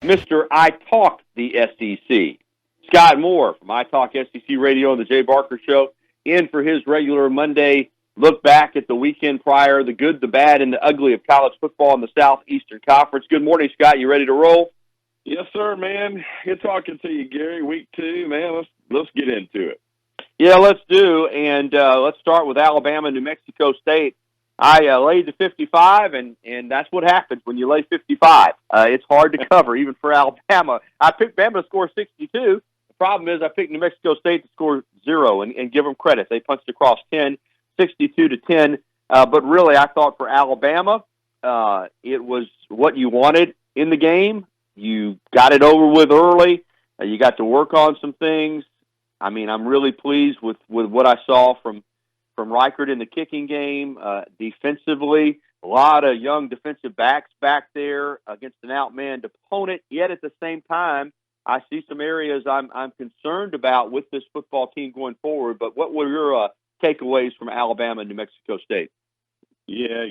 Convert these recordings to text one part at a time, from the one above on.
Mr. I Talk the SEC. Scott Moore from I Talk SEC Radio and the Jay Barker Show in for his regular Monday look back at the weekend prior, the good, the bad, and the ugly of college football in the Southeastern Conference. Good morning, Scott. You ready to roll? Yes, sir, man. Good talking to you, Gary. Week 2, man. Let's get into it. Yeah, let's do. And let's start with Alabama, New Mexico State. I laid to 55, and that's what happens when you lay 55. It's hard to cover, even for Alabama. I picked Bama to score 62. The problem is I picked New Mexico State to score 0 and give them credit. They punched across 10, 62-10. But really, I thought for Alabama, it was what you wanted in the game. You got it over with early. You got to work on some things. I mean, I'm really pleased with what I saw from Reichert in the kicking game. Defensively, a lot of young defensive backs back there against an outmanned opponent. Yet at the same time, I see some areas I'm concerned about with this football team going forward. But what were your takeaways from Alabama and New Mexico State? Yeah,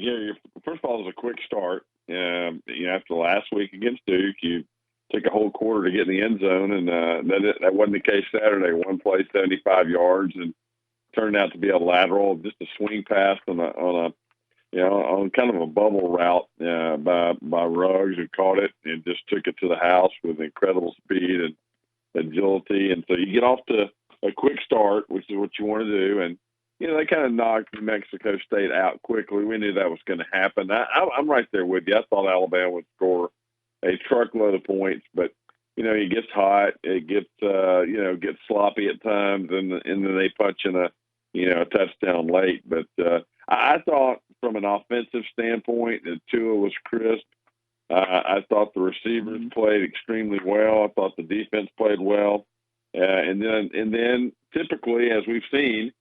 first of all, it was a quick start. After last week against Duke, you took a whole quarter to get in the end zone, and that wasn't the case Saturday. One play, 75 yards, and turned out to be a lateral, just a swing pass on kind of a bubble route by Ruggs, who caught it and just took it to the house with incredible speed and agility. And so you get off to a quick start, which is what you want to do. And they kind of knocked New Mexico State out quickly. We knew that was going to happen. I'm right there with you. I thought Alabama would score a truckload of points, but it gets hot, it gets sloppy at times, and then they punch in a touchdown late. But I thought from an offensive standpoint that Tua was crisp. I thought the receivers played extremely well. I thought the defense played well, and then typically, as we've seen,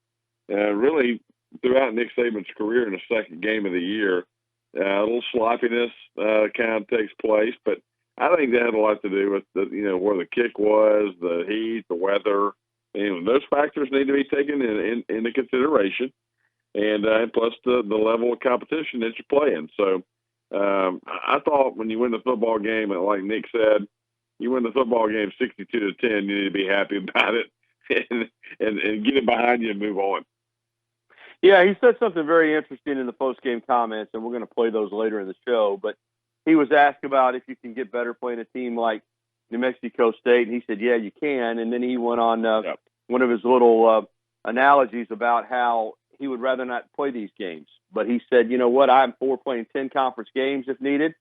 really throughout Nick Saban's career in the second game of the year, a little sloppiness kind of takes place, but I think that had a lot to do with where the kick was, the heat, the weather. Those factors need to be taken into consideration, and plus the level of competition that you're playing. So I thought when you win the football game, and like Nick said, you win the football game 62-10, you need to be happy about it and get it behind you and move on. Yeah, he said something very interesting in the post-game comments, and we're going to play those later in the show. But he was asked about if you can get better playing a team like New Mexico State, and he said, yeah, you can. And then he went on one of his little analogies about how he would rather not play these games. But he said, you know what, I'm for playing 10 conference games if needed.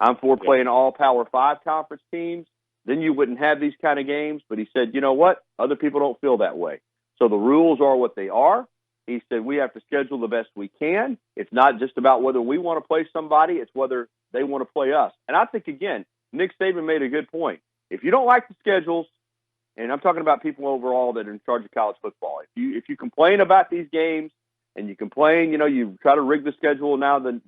I'm for playing all Power 5 conference teams. Then you wouldn't have these kind of games. But he said, you know what, other people don't feel that way. So the rules are what they are. He said we have to schedule the best we can. It's not just about whether we want to play somebody. It's whether they want to play us. And I think, again, Nick Saban made a good point. If you don't like the schedules, and I'm talking about people overall that are in charge of college football, if you complain about these games and you complain, you try to rig the schedule now the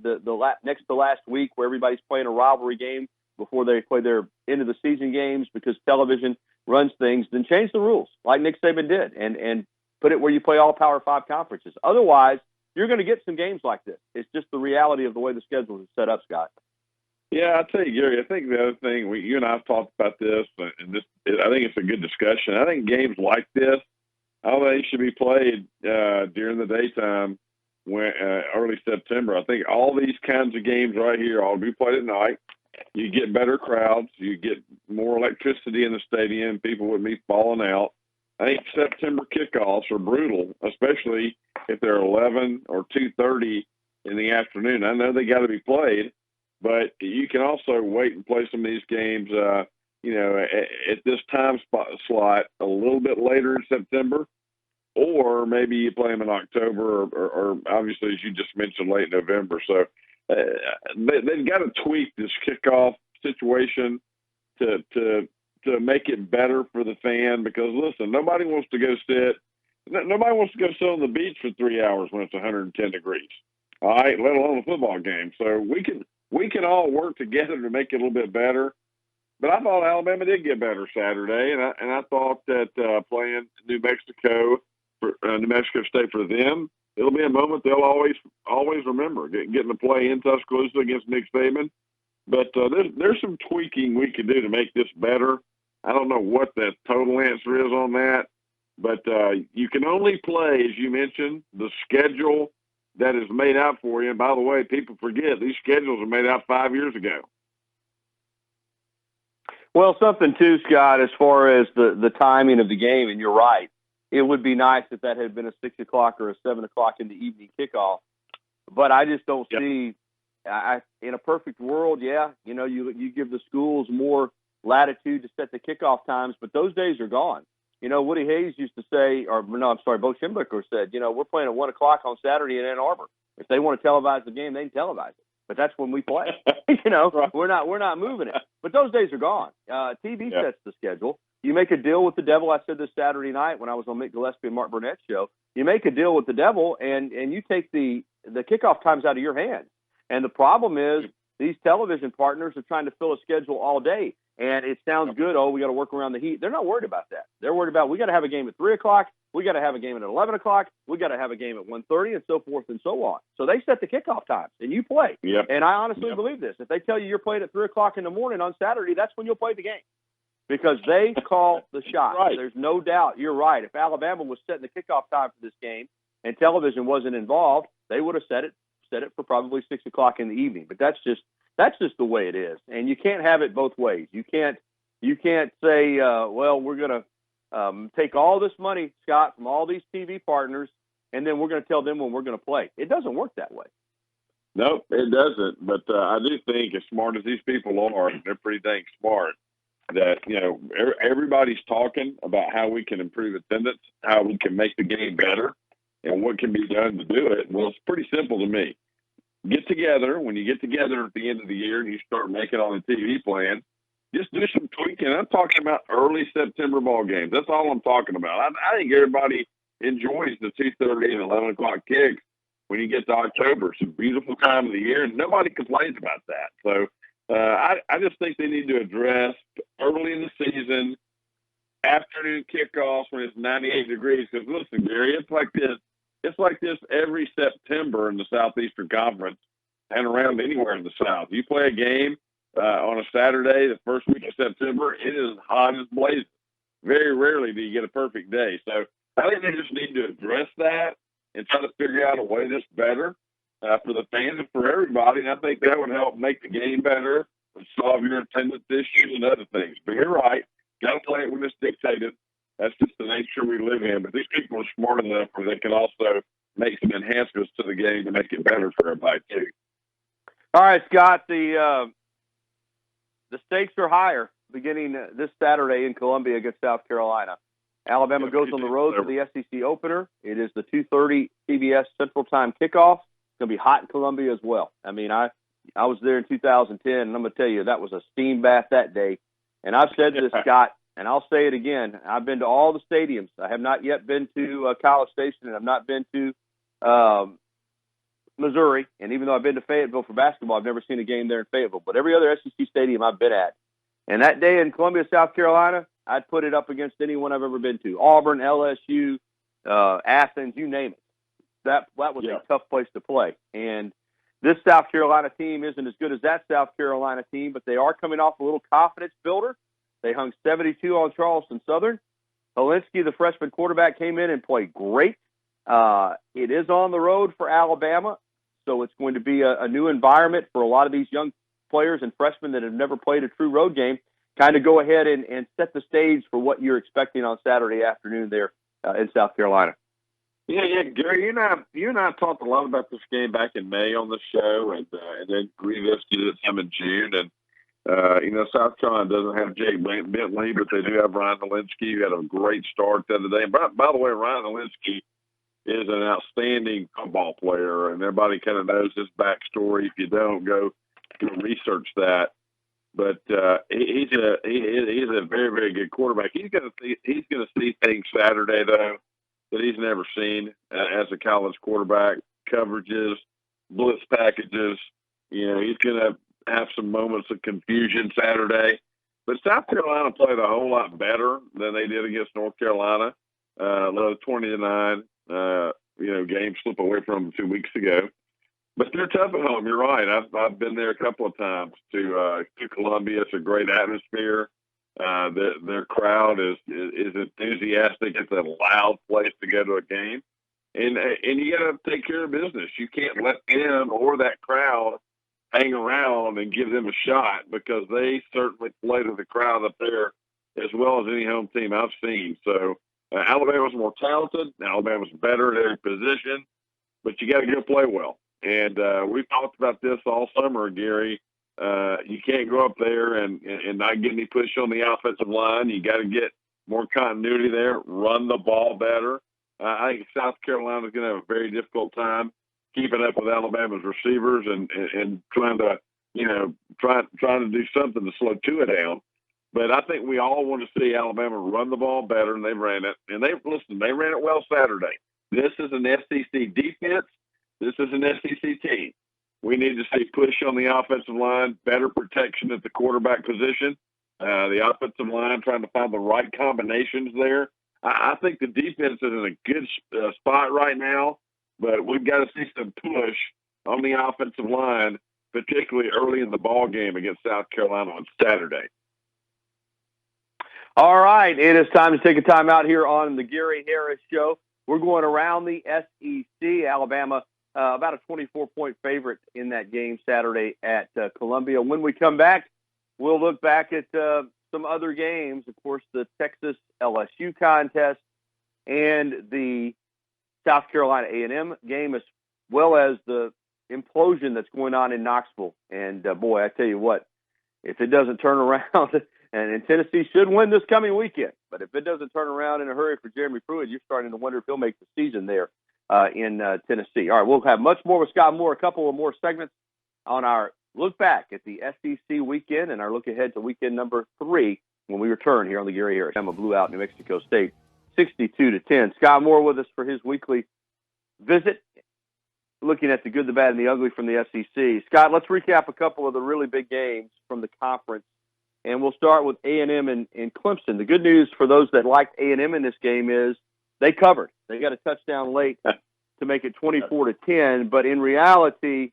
next to last week where everybody's playing a rivalry game before they play their end of the season games because television runs things, then change the rules like Nick Saban did and put it where you play all Power 5 conferences. Otherwise, you're going to get some games like this. It's just the reality of the way the schedule is set up, Scott. Yeah, I'll tell you, Gary, I think the other thing, you and I have talked about this, and I think it's a good discussion. I think games like this, I don't think they should be played during the daytime early September. I think all these kinds of games right here ought to be played at night. You get better crowds. You get more electricity in the stadium. People wouldn't be falling out. I think September kickoffs are brutal, especially if they're 11 or 2:30 in the afternoon. I know they got to be played, but you can also wait and play some of these games, at this time slot a little bit later in September, or maybe you play them in October or obviously, as you just mentioned, late November. So they've got to tweak this kickoff situation to make it better for the fan because, listen, nobody wants to go sit on the beach for 3 hours when it's 110 degrees, all right, let alone a football game. So we can all work together to make it a little bit better. But I thought Alabama did get better Saturday, and I thought that playing New Mexico State for them, it'll be a moment they'll always remember, getting to play in Tuscaloosa against Nick Saban. But there's some tweaking we can do to make this better. I don't know what the total answer is on that, but you can only play, as you mentioned, the schedule that is made out for you. And by the way, people forget these schedules are made out 5 years ago. Well, something too, Scott, as far as the timing of the game, and you're right. It would be nice if that had been a 6 o'clock or a 7 o'clock in the evening kickoff. But I just don't see, in a perfect world, you give the schools more latitude to set the kickoff times, but those days are gone. Woody Hayes used to say, Bo Schembechler said, we're playing at 1 o'clock on Saturday in Ann Arbor. If they want to televise the game, they can televise it. But that's when we play. Right. We're not moving it. But those days are gone. TV sets the schedule. You make a deal with the devil. I said this Saturday night when I was on Mick Gillespie and Mark Burnett's show. You make a deal with the devil, and you take the kickoff times out of your hands. And the problem is these television partners are trying to fill a schedule all day. And it sounds good. Oh, we got to work around the heat. They're not worried about that. They're worried about we got to have a game at 3 o'clock. We got to have a game at 11 o'clock. We got to have a game at 1:30 and so forth and so on. So they set the kickoff times, and you play. Yep. And I honestly believe this. If they tell you you're playing at 3 o'clock in the morning on Saturday, that's when you'll play the game because they call the shot. Right. There's no doubt. You're right. If Alabama was setting the kickoff time for this game and television wasn't involved, they would have set it for probably 6 o'clock in the evening. But that's just the way it is, and you can't have it both ways. You can't say, well, we're going to take all this money, Scott, from all these TV partners, and then we're going to tell them when we're going to play. It doesn't work that way. Nope, it doesn't. But I do think, as smart as these people are, they're pretty dang smart, that, everybody's talking about how we can improve attendance, how we can make the game better, and what can be done to do it. Well, it's pretty simple to me. Get together. When you get together at the end of the year and you start making all the TV plans, just do some tweaking. I'm talking about early September ball games. That's all I'm talking about. I think everybody enjoys the 2:30 and 11 o'clock kicks when you get to October. It's a beautiful time of the year, and nobody complains about that. So I just think they need to address early in the season, afternoon kickoffs when it's 98 degrees. Because listen, Gary, it's like this. It's like this every September in the Southeastern Conference and around anywhere in the South. You play a game on a Saturday, the first week of September, it is hot as blazing. Very rarely do you get a perfect day. So I think they just need to address that and try to figure out a way that's better for the fans and for everybody. And I think that would help make the game better and solve your attendance issues and other things. But you're right. Got to play it when it's dictated. That's just the nature we live in. But these people are smart enough where they can also make some enhancements to the game to make it better for everybody, too. All right, Scott, the stakes are higher beginning this Saturday in Columbia against South Carolina. Alabama goes on the road for the SEC opener. It is the 2:30 CBS Central Time kickoff. It's going to be hot in Columbia as well. I mean, I was there in 2010, and I'm going to tell you, that was a steam bath that day. And I've said this, Scott, and I'll say it again. I've been to all the stadiums. I have not yet been to College Station, and I've not been to Missouri. And even though I've been to Fayetteville for basketball, I've never seen a game there in Fayetteville. But every other SEC stadium I've been at. And that day in Columbia, South Carolina, I'd put it up against anyone I've ever been to. Auburn, LSU, Athens, you name it. That was a tough place to play. And this South Carolina team isn't as good as that South Carolina team, but they are coming off a little confidence builder. They hung 72 on Charleston Southern. Helinski, the freshman quarterback, came in and played great. It is on the road for Alabama, so it's going to be a new environment for a lot of these young players and freshmen that have never played a true road game. Kind of go ahead and set the stage for what you're expecting on Saturday afternoon there in South Carolina. Yeah, Gary, you and I talked a lot about this game back in May on the show, and then revisited it some in June. And South Carolina doesn't have Jake Bentley, but they do have Ryan Helinski, who had a great start the other day. And by the way, Ryan Helinski is an outstanding football player, and everybody kind of knows his backstory. If you don't, go research that. But he's a very, very good quarterback. He's going to see things Saturday though that he's never seen as a college quarterback. Coverages, blitz packages. He's going to have some moments of confusion Saturday. But South Carolina played a whole lot better than they did against North Carolina. 20-9. Game slip away from them 2 weeks ago. But they're tough at home. You're right. I've been there a couple of times to Columbia. It's a great atmosphere. Their crowd is enthusiastic. It's a loud place to go to a game, and you got to take care of business. You can't let them or that crowd hang around and give them a shot, because they certainly play to the crowd up there as well as any home team I've seen. So Alabama's more talented. Alabama's better at every position, but you got to go play well. And we've talked about this all summer, Gary. You can't go up there and not get any push on the offensive line. You got to get more continuity there, run the ball better. I think South Carolina is going to have a very difficult time keeping up with Alabama's receivers and trying to, trying to do something to slow Tua down. But I think we all want to see Alabama run the ball better, and they ran it. And they ran it well Saturday. This is an SEC defense. This is an SEC team. We need to see push on the offensive line, better protection at the quarterback position. The offensive line trying to find the right combinations there. I think the defense is in a good spot right now, but we've got to see some push on the offensive line, particularly early in the ball game against South Carolina on Saturday. All right, it is time to take a time out here on the Gary Harris Show. We're going around the SEC. Alabama, about a 24-point favorite in that game Saturday at Columbia. When we come back, we'll look back at some other games, of course, the Texas-LSU contest and the South Carolina A&M game, as well as the implosion that's going on in Knoxville. And, boy, I tell you what, if it doesn't turn around, and Tennessee should win this coming weekend, but if it doesn't turn around in a hurry for Jeremy Pruitt, you're starting to wonder if he'll make the season there in Tennessee. All right, we'll have much more with Scott Moore, a couple of more segments on our look back at the SEC weekend and our look ahead to weekend number 3 when we return here on the Gary Harris. Alabama blew out New Mexico State 62-10. Scott Moore with us for his weekly visit, looking at the good, the bad, and the ugly from the SEC. Scott, let's recap a couple of the really big games from the conference, and we'll start with A&M and Clemson. The good news for those that liked A&M in this game is they covered. They got a touchdown late to make it 24-10, but in reality,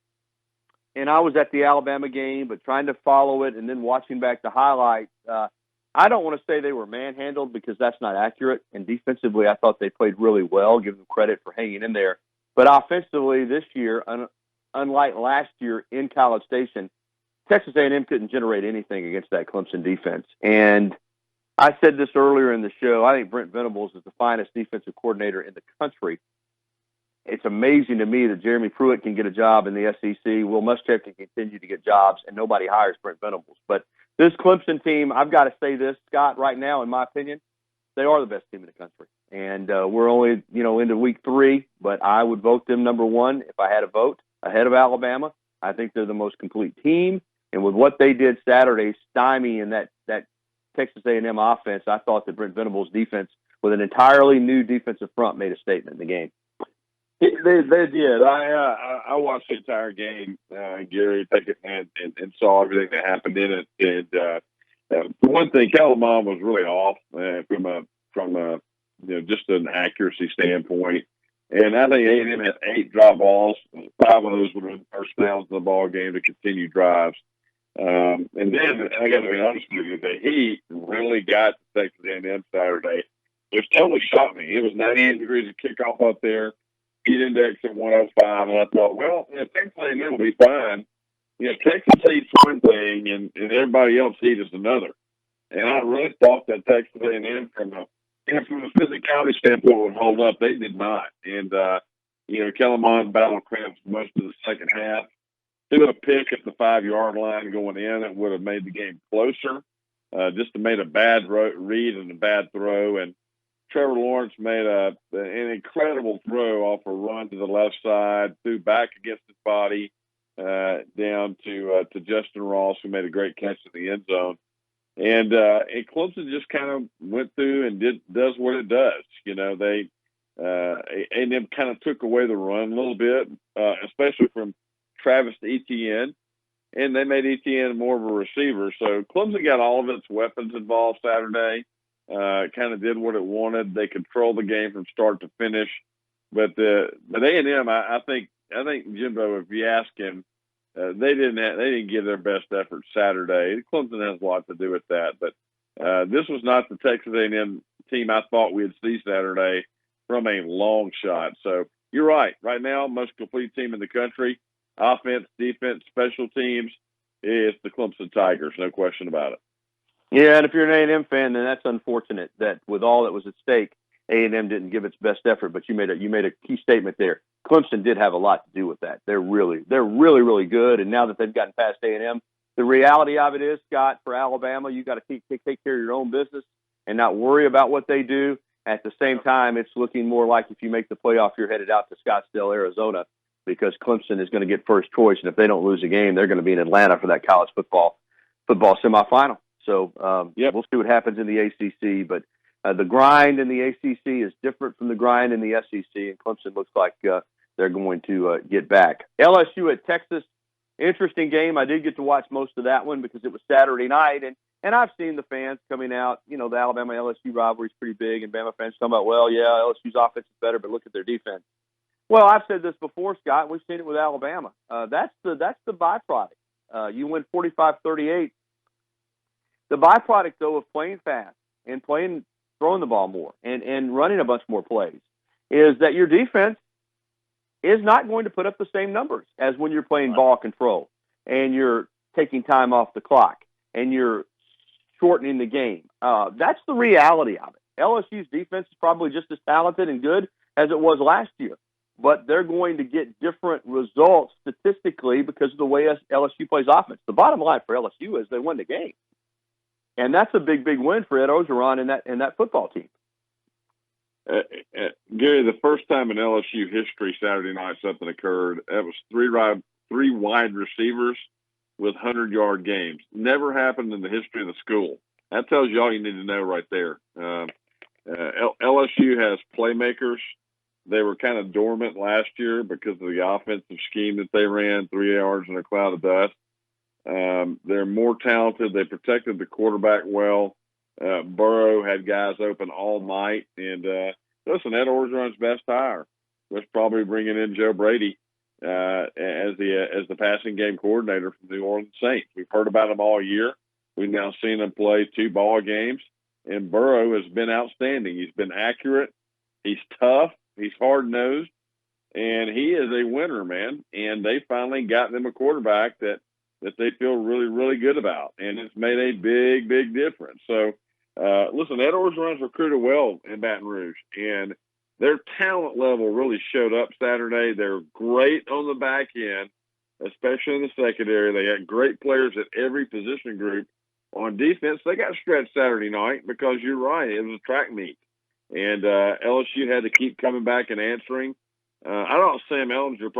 and I was at the Alabama game, but trying to follow it and then watching back the highlights, I don't want to say they were manhandled because that's not accurate, and defensively I thought they played really well, give them credit for hanging in there. But offensively this year, unlike last year in College Station, Texas A&M couldn't generate anything against that Clemson defense. And I said this earlier in the show, I think Brent Venables is the finest defensive coordinator in the country. It's amazing to me that Jeremy Pruitt can get a job in the SEC. Will Muschamp can continue to get jobs, and nobody hires Brent Venables. But this Clemson team, I've got to say this, Scott, right now, in my opinion, they are the best team in the country. And we're only, into week 3, but I would vote them number 1 if I had a vote ahead of Alabama. I think they're the most complete team. And with what they did Saturday, stymieing that Texas A&M offense, I thought that Brent Venables' defense, with an entirely new defensive front, made a statement in the game. They did. I watched the entire game, Gary, and saw everything that happened in it. And for one thing, Calamon was really off from a just an accuracy standpoint. And I think A&M had 8 drop balls. 5 of those would have been first downs in the ball game to continue drives. And then I got to be honest with you, the heat really got to Texas A&M Saturday. It totally shocked me. It was 98 degrees of kickoff up there. Heat index at 105, and I thought, well, Texas A&M will be fine. Texas heat's one thing, and everybody else heat is another. And I really thought that Texas A&M from a physicality standpoint would hold up. They did not. And Calamon battled cramps most of the second half. Threw a pick at the 5-yard line going in. It would have made the game closer. Just made a bad read and a bad throw. And Trevor Lawrence made an incredible throw off a run to the left side, threw back against his body down to Justin Ross, who made a great catch in the end zone. And Clemson just kind of went through and does what it does. They A&M kind of took away the run a little bit, especially from Travis Etienne, and they made Etienne more of a receiver. So Clemson got all of its weapons involved Saturday. Kind of did what it wanted. They controlled the game from start to finish. But A&M, I think Jimbo, if you ask him, they didn't give their best effort Saturday. Clemson has a lot to do with that, but this was not the Texas A&M team I thought we'd see Saturday from a long shot. So you're right. Right now, most complete team in the country, offense, defense, special teams, is the Clemson Tigers, no question about it. Yeah, and if you're an A&M fan, then that's unfortunate that with all that was at stake, A&M didn't give its best effort. But you made a key statement there. Clemson did have a lot to do with that. They're really, really good. And now that they've gotten past A&M, the reality of it is, Scott, for Alabama, you got to take care of your own business and not worry about what they do. At the same time, it's looking more like if you make the playoff, you're headed out to Scottsdale, Arizona, because Clemson is going to get first choice. And if they don't lose a game, they're going to be in Atlanta for that college football semifinal. So We'll see what happens in the ACC. But the grind in the ACC is different from the grind in the SEC, and Clemson looks like they're going to get back. LSU at Texas, interesting game. I did get to watch most of that one because it was Saturday night, and I've seen the fans coming out. You know, the Alabama-LSU rivalry is pretty big, and Bama fans talking about, well, yeah, LSU's offense is better, but look at their defense. Well, I've said this before, Scott. We've seen it with Alabama. That's the byproduct. You win 45-38. The byproduct, though, of playing fast and throwing the ball more and running a bunch more plays is that your defense is not going to put up the same numbers as when you're playing ball control and you're taking time off the clock and you're shortening the game. That's the reality of it. LSU's defense is probably just as talented and good as it was last year, but they're going to get different results statistically because of the way LSU plays offense. The bottom line for LSU is they won the game. And that's a big, big win for Ed Orgeron and that football team. Gary, the first time in LSU history Saturday night something occurred. It was three wide receivers with 100-yard games. Never happened in the history of the school. That tells you all you need to know right there. LSU has playmakers. They were kind of dormant last year because of the offensive scheme that they ran, 3 yards in a cloud of dust. They're more talented. They protected the quarterback well. Burrow had guys open all night. And listen, Ed Orgeron's best hire was probably bringing in Joe Brady as the passing game coordinator for the New Orleans Saints. We've heard about him all year. We've now seen him play 2 ball games, and Burrow has been outstanding. He's been accurate. He's tough. He's hard-nosed, and he is a winner, man. And they finally got them a quarterback that they feel really, really good about. And it's made a big, big difference. So, listen, Ed Orgeron's recruited well in Baton Rouge, and their talent level really showed up Saturday. They're great on the back end, especially in the secondary. They had great players at every position group. On defense, they got stretched Saturday night because you're right, it was a track meet. And LSU had to keep coming back and answering. I thought Sam Ellinger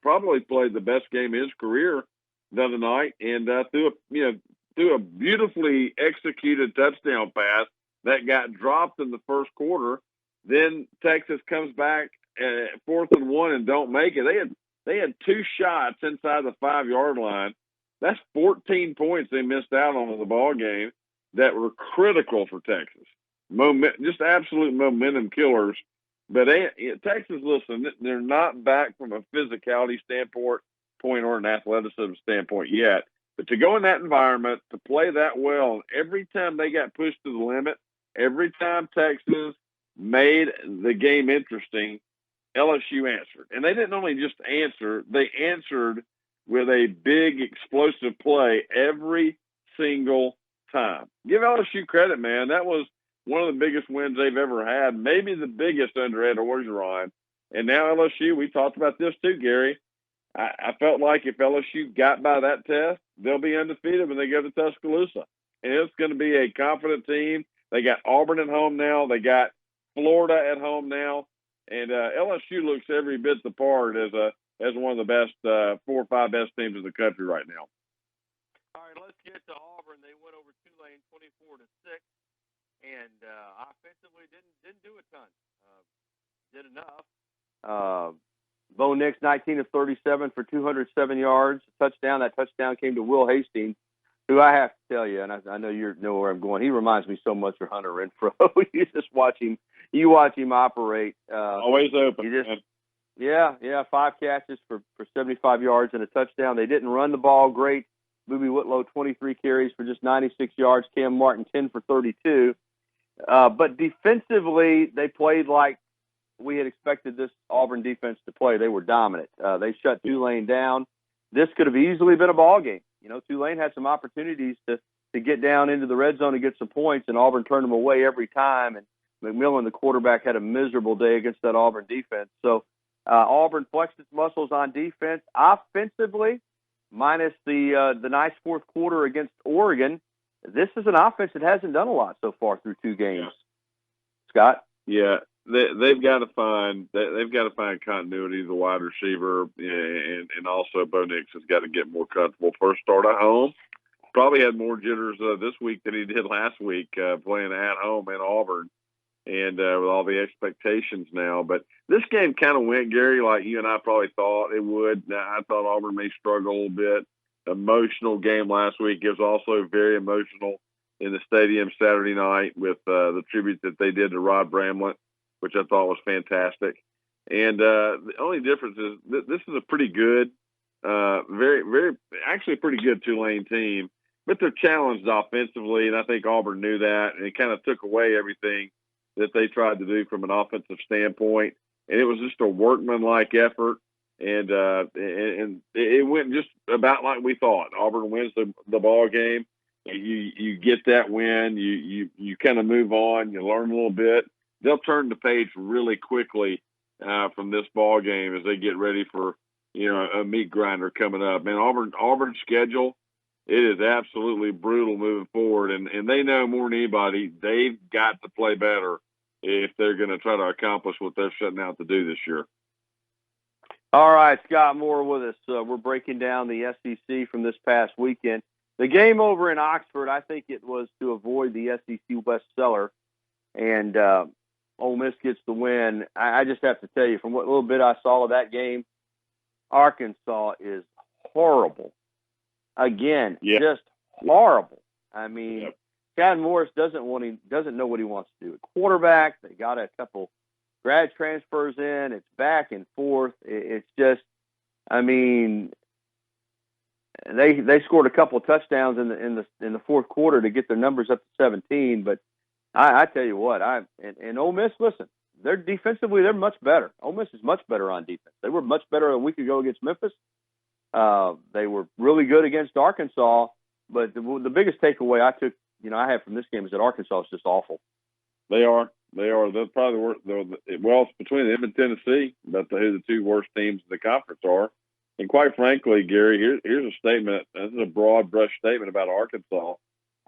probably played the best game of his career the other night, and threw a beautifully executed touchdown pass that got dropped in the first quarter. Then Texas comes back 4th and 1 and don't make it. They had 2 shots inside the 5-yard line. That's 14 points they missed out on in the ball game that were critical for Texas. Just absolute momentum killers. But Texas, listen, they're not back from a physicality standpoint or an athleticism standpoint yet. But to go in that environment, to play that well, every time they got pushed to the limit, every time Texas made the game interesting, LSU answered. And they didn't only just answer, they answered with a big explosive play every single time. Give LSU credit, man. That was one of the biggest wins they've ever had, maybe the biggest under Ed Orgeron. And now LSU, we talked about this too, Gary. I felt like if LSU got by that test, they'll be undefeated when they go to Tuscaloosa. And it's going to be a confident team. They got Auburn at home now. They got Florida at home now. And LSU looks every bit the part as one of the best 4 or 5 best teams in the country right now. All right, let's get to Auburn. They went over Tulane 24-6, and offensively didn't do a ton. Did enough. Bo Nix, 19 of 37 for 207 yards, touchdown. That touchdown came to Will Hastings, who I have to tell you, and I know you know where I'm going. He reminds me so much of Hunter Renfrow. You just watch him. You watch him operate. Always open. Yeah, 5 catches for 75 yards and a touchdown. They didn't run the ball great. Boobie Whitlow, 23 carries for just 96 yards. Cam Martin, 10 for 32. But defensively, they played like we had expected this Auburn defense to play. They were dominant. They shut Tulane down. This could have easily been a ball game. Tulane had some opportunities to get down into the red zone and get some points, and Auburn turned them away every time. And McMillan, the quarterback, had a miserable day against that Auburn defense. So Auburn flexed its muscles on defense. Offensively, minus the nice fourth quarter against Oregon, this is an offense that hasn't done a lot so far through 2 games. Yeah. Scott? Yeah, they've got to find continuity as a wide receiver, and also Bo Nix has got to get more comfortable. First start at home, probably had more jitters this week than he did last week, playing at home in Auburn, and with all the expectations now. But this game kind of went, Gary, like you and I probably thought it would. I thought Auburn may struggle a little bit. Emotional game last week. It was also very emotional in the stadium Saturday night with the tribute that they did to Rod Bramlett, which I thought was fantastic. And the only difference is this is a pretty good, actually pretty good Tulane team, but they're challenged offensively, and I think Auburn knew that, and it kind of took away everything that they tried to do from an offensive standpoint. And it was just a workmanlike effort, and it went just about like we thought. Auburn wins the ball game. You get that win. You kind of move on. You learn a little bit. They'll turn the page really quickly from this ball game as they get ready for a meat grinder coming up. Man, Auburn's schedule, it is absolutely brutal moving forward, and they know more than anybody they've got to play better if they're going to try to accomplish what they're setting out to do this year. All right, Scott Moore with us. We're breaking down the SEC from this past weekend. The game over in Oxford, I think it was to avoid the SEC West cellar, and Ole Miss gets the win. I just have to tell you, from what little bit I saw of that game, Arkansas is horrible. Again, just horrible. I mean, Chad Morris doesn't know what he wants to do. Quarterback, they got a couple grad transfers in. It's back and forth. It's just, I mean, they scored a couple of touchdowns in the fourth quarter to get their numbers up to 17. But I tell you what, and Ole Miss, listen, they're defensively, they're much better. Ole Miss is much better on defense. They were much better a week ago against Memphis. They were really good against Arkansas. But the biggest takeaway I have from this game is that Arkansas is just awful. They are. They're probably the worst. Well, it's between them and Tennessee about who the 2 worst teams in the conference are. And quite frankly, Gary, here's a statement. This is a broad brush statement about Arkansas.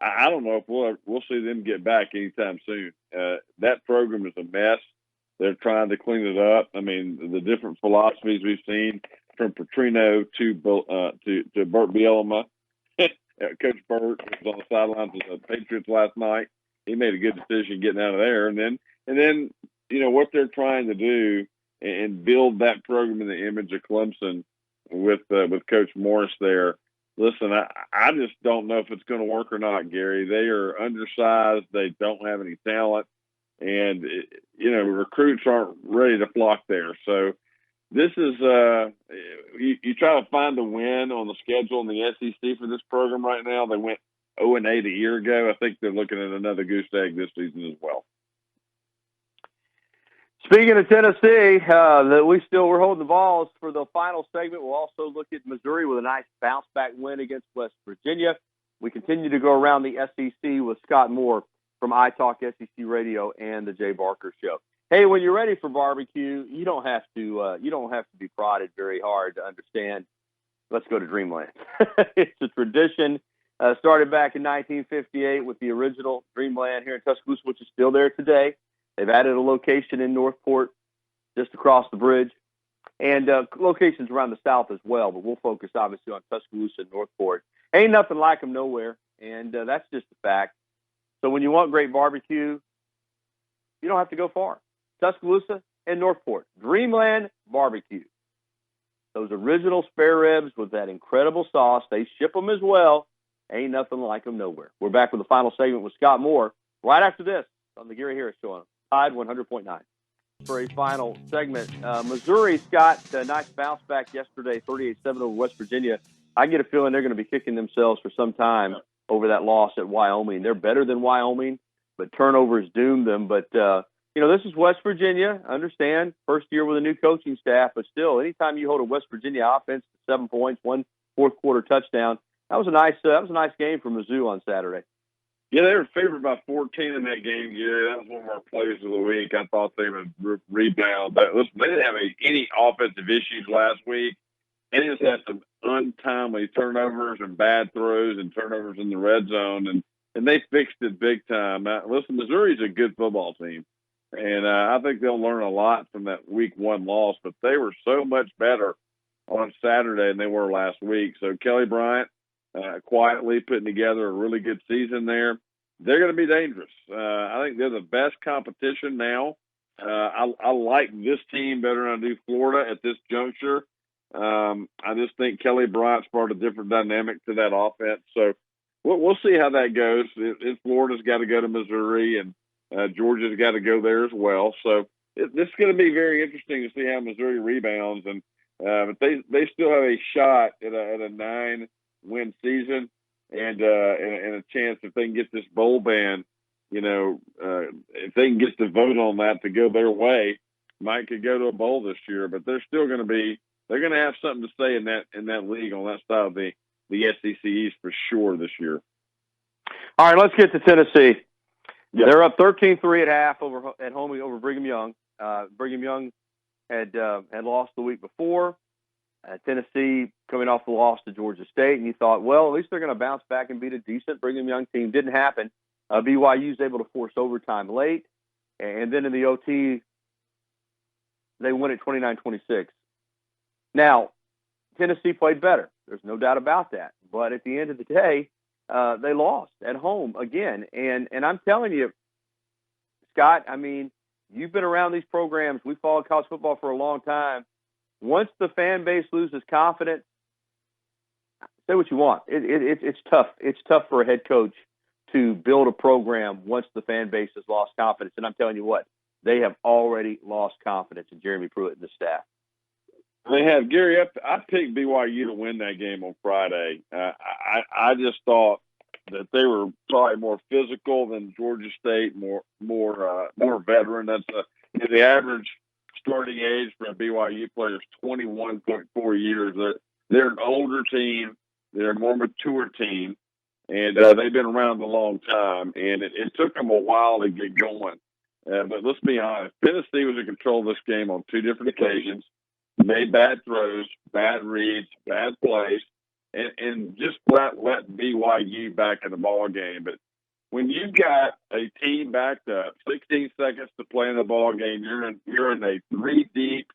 I don't know if we'll see them get back anytime soon. That program is a mess. They're trying to clean it up. I mean, the different philosophies we've seen from Petrino to Burt Bielema. Coach Burt was on the sidelines of the Patriots last night. He made a good decision getting out of there. And then what they're trying to do and build that program in the image of Clemson with Coach Morris there. Listen, I just don't know if it's going to work or not, Gary. They are undersized. They don't have any talent. And, recruits aren't ready to flock there. So this is you try to find a win on the schedule in the SEC for this program right now. They went 0-8 a year ago. I think they're looking at another goose egg this season as well. Speaking of Tennessee, we're holding the balls for the final segment. We'll also look at Missouri with a nice bounce-back win against West Virginia. We continue to go around the SEC with Scott Moore from iTalkSEC Radio and the Jay Barker Show. Hey, when you're ready for barbecue, you don't have to be prodded very hard to understand. Let's go to Dreamland. It's a tradition. Started back in 1958 with the original Dreamland here in Tuscaloosa, which is still there today. They've added a location in Northport, just across the bridge, and locations around the South as well. But we'll focus obviously on Tuscaloosa and Northport. Ain't nothing like them nowhere, and that's just a fact. So when you want great barbecue, you don't have to go far. Tuscaloosa and Northport, Dreamland Barbecue. Those original spare ribs with that incredible sauce, they ship them as well. Ain't nothing like them nowhere. We're back with the final segment with Scott Moore right after this on the Gary Harris Show on Tide 100.9. for a final segment. Missouri's got a nice bounce back yesterday, 38-7 over West Virginia. I get a feeling they're going to be kicking themselves for some time over that loss at Wyoming. They're better than Wyoming, but turnovers doomed them. But, this is West Virginia. I understand, first year with a new coaching staff, but still, anytime you hold a West Virginia offense to 7 points, one fourth-quarter touchdown, that was a nice game for Mizzou on Saturday. Yeah, they were favored by 14 in that game, Gary. That was one of our plays of the week. I thought they would rebound. But listen, they didn't have any offensive issues last week. They just had some untimely turnovers and bad throws and turnovers in the red zone, and they fixed it big time. Listen, Missouri's a good football team, and I think they'll learn a lot from that week 1 loss. But they were so much better on Saturday than they were last week. So Kelly Bryant, quietly putting together a really good season there. They're going to be dangerous. I think they're the best competition now. I like this team better than I do Florida at this juncture. I just think Kelly Bryant's brought a different dynamic to that offense. So we'll see how that goes. Florida's got to go to Missouri, and Georgia's got to go there as well. So this is going to be very interesting to see how Missouri rebounds. And but they still have a shot at a 9-win season, and a chance if they can get this bowl ban, if they can get the vote on that to go their way, might could go to a bowl this year. But they're still going to have something to say in that league on that side of the SEC East for sure this year. All right, let's get to Tennessee. Yep. They're up 13-3 at half at home over Brigham Young. Brigham Young had lost the week before. Tennessee coming off the loss to Georgia State, and you thought, well, at least they're going to bounce back and beat a decent Brigham Young team. Didn't happen. BYU was able to force overtime late, and then in the OT, they win it 29-26. Now, Tennessee played better. There's no doubt about that. But at the end of the day, they lost at home again. And I'm telling you, Scott, I mean, you've been around these programs. We followed college football for a long time. Once the fan base loses confidence, say what you want. It's tough. It's tough for a head coach to build a program once the fan base has lost confidence. And I'm telling you what, they have already lost confidence in Jeremy Pruitt and the staff. They have. Gary, I picked BYU to win that game on Friday. I just thought that they were probably more physical than Georgia State, more veteran. That's the average starting age for a BYU player is 21.4 years. They're an older team. They're a more mature team, and they've been around a long time. And it took them a while to get going. But let's be honest, Tennessee was in control of this game on 2 different occasions. Made bad throws, bad reads, bad plays, and just let BYU back in the ball game. But when you've got a team backed up, 16 seconds to play in the ball game, you're in a 3-deep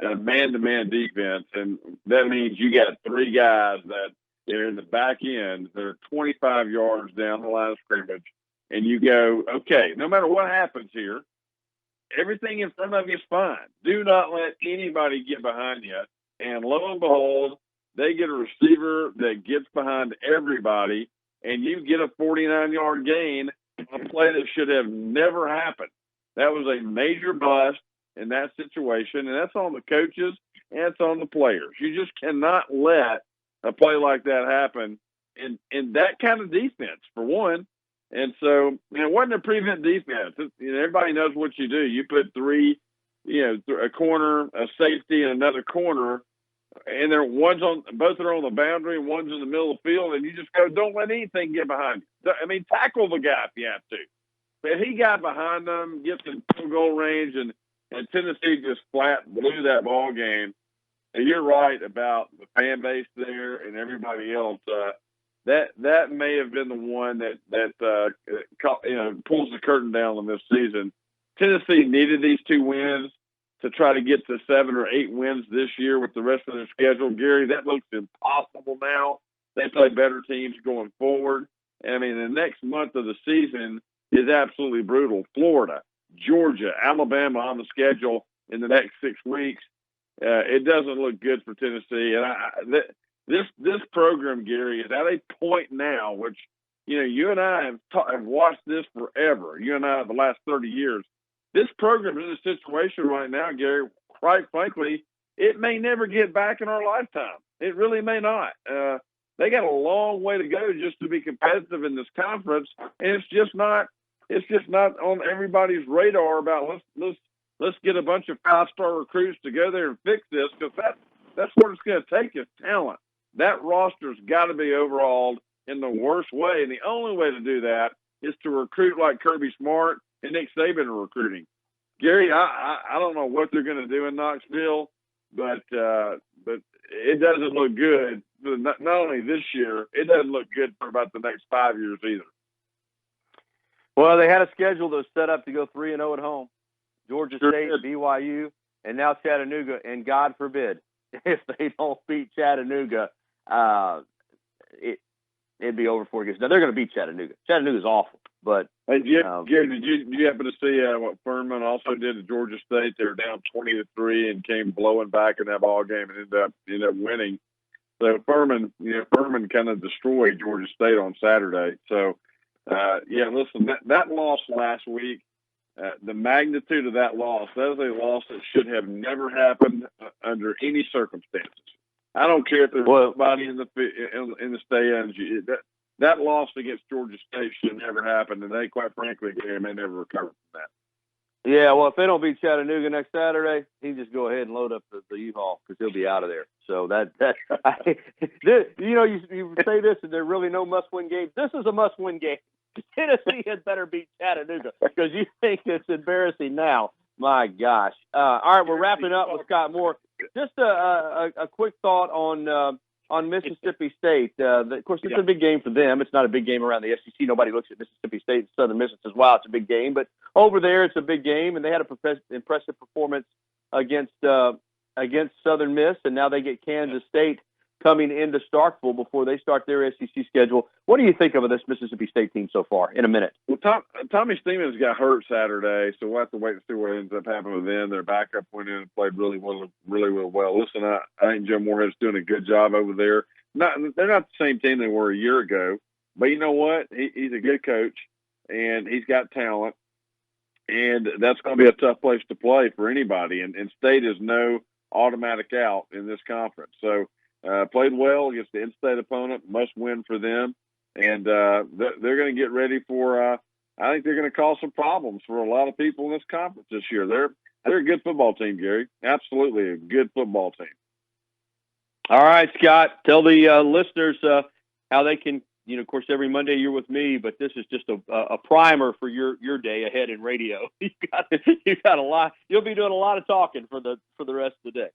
man-to-man defense, and that means you got 3 guys that are in the back end. They're 25 yards down the line of scrimmage, and you go, okay, no matter what happens here, everything in front of you is fine. Do not let anybody get behind you. And lo and behold, they get a receiver that gets behind everybody, and you get a 49-yard gain on a play that should have never happened. That was a major bust in that situation, and that's on the coaches and it's on the players. You just cannot let a play like that happen in that kind of defense, for one. And so, it wasn't a prevent defense. Everybody knows what you do. You put 3, a corner, a safety, and another corner, and both are on the boundary, and one's in the middle of the field, and you just go, don't let anything get behind you. I mean, tackle the guy if you have to. But he got behind them, gets in field goal range, and Tennessee just flat blew that ball game. And you're right about the fan base there and everybody else. That may have been the one that pulls the curtain down on this season. Tennessee needed these 2 wins to try to get to 7 or 8 wins this year with the rest of their schedule. Gary, that looks impossible now. They play better teams going forward. I mean, the next month of the season is absolutely brutal. Florida, Georgia, Alabama on the schedule in the next 6 weeks. It doesn't look good for Tennessee. And This program, Gary, is at a point now which, you and I have watched this forever. You and I, the last 30 years, this program is in a situation right now, Gary, quite frankly, it may never get back in our lifetime. It really may not. They got a long way to go just to be competitive in this conference, and it's just not on everybody's radar about let's get a bunch of 5-star recruits to go there and fix this, because that's what it's going to take is talent. That roster's got to be overhauled in the worst way, and the only way to do that is to recruit like Kirby Smart and Nick Saban are recruiting. Gary, I don't know what they're going to do in Knoxville, but it doesn't look good. Not only this year, it doesn't look good for about the next 5 years either. Well, they had a schedule that was set up to go 3-0 at home. Georgia State, BYU, and now Chattanooga. And God forbid, if they don't beat Chattanooga, it'd be over 4 games. Now, they're going to beat Chattanooga. Chattanooga's awful. But Gary, did you happen to see what Furman also did to Georgia State? They were down 20-3 and came blowing back in that ball game and ended up winning. So Furman kind of destroyed Georgia State on Saturday. So listen, that loss last week, the magnitude of that loss, that is a loss that should have never happened under any circumstances. I don't care if there's somebody in the stands. That loss against Georgia State should never happen, and they, quite frankly, may never recover from that. Yeah, well, if they don't beat Chattanooga next Saturday, he just go ahead and load up the U-Haul because he'll be out of there. So you say this, and there's really no must-win game. This is a must-win game. Tennessee had better beat Chattanooga because you think it's embarrassing now. My gosh. All right, we're wrapping up with Scott Moore. Just a quick thought on Mississippi State. Of course, it's a big game for them. It's not a big game around the SEC. Nobody looks at Mississippi State and Southern Miss and says, wow, it's a big game. But over there, it's a big game, and they had an impressive performance against Southern Miss, and now they get Kansas State coming into Starkville before they start their SEC schedule. What do you think of this Mississippi State team so far in a minute? Well, Tommy Stevens got hurt Saturday, so we'll have to wait and see what ends up happening with them. Their backup went in and played really well. Listen, I think Joe Moorhead's doing a good job over there. They're not the same team they were a year ago, but you know what? He's a good coach, and he's got talent, and that's going to be a tough place to play for anybody, and State is no automatic out in this conference. So played well against the in-state opponent, must win for them. And they're going to get ready for I think they're going to cause some problems for a lot of people in this conference this year. They're a good football team, Gary. Absolutely a good football team. All right, Scott, tell the listeners how they can, of course, every Monday you're with me, but this is just a primer for your day ahead in radio. You've got a lot. You'll be doing a lot of talking for the rest of the day.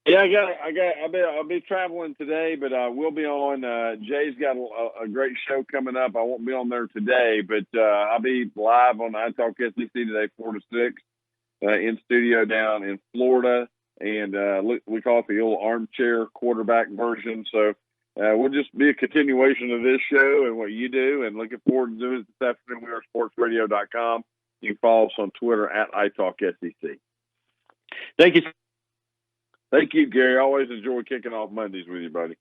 Yeah, I'll be traveling today, but we'll be on. Jay's got a great show coming up. I won't be on there today, but I'll be live on iTalkSEC today, 4 to 6, in studio down in Florida, and we call it the old armchair quarterback version. So we'll just be a continuation of this show and what you do, and looking forward to doing it this afternoon. We are sportsradio.com. You can follow us on Twitter at iTalkSEC. Thank you. Thank you, Gary. I always enjoy kicking off Mondays with you, buddy.